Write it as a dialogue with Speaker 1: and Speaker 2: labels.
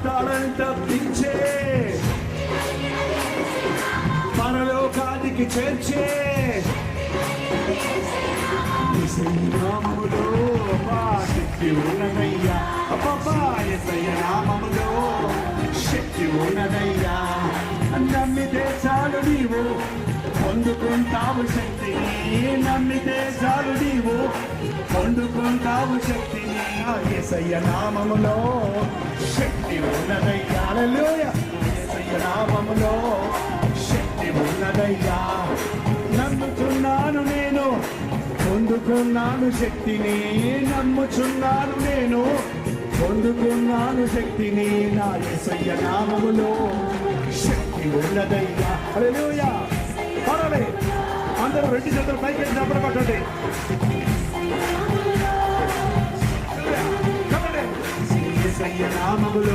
Speaker 1: పాతాళాన్ని తప్పించే పరలోకానికి చేర్చే నామములో శక్తి ఉన్నదయ్యా, నామములో శక్తి ఉన్నదయ్యా. నమ్మితే చాలు నీవు పొందుకుంటావు శక్తిని, నమ్మితే చాలు నీవు పొందుకుంటావు శక్తిని. యేసయ్య నామములో శక్తి ఉన్నదయ్యా, హల్లెలూయా. యేసయ్య నామములో శక్తి ఉన్నదయ్యా. నమ్ముచున్నాను నేను, పొందుకున్నాను శక్తిని, నమ్ముచున్నాను నేను, పొందుకున్నాను శక్తిని. నా యేసయ్య నామములో శక్తి ఉన్నదయ్యా, హల్లెలూయా. పరలే అందరూ రెండు చేతులు పైకి డబ్బులు పట్టండి. యేసయ్య నామములో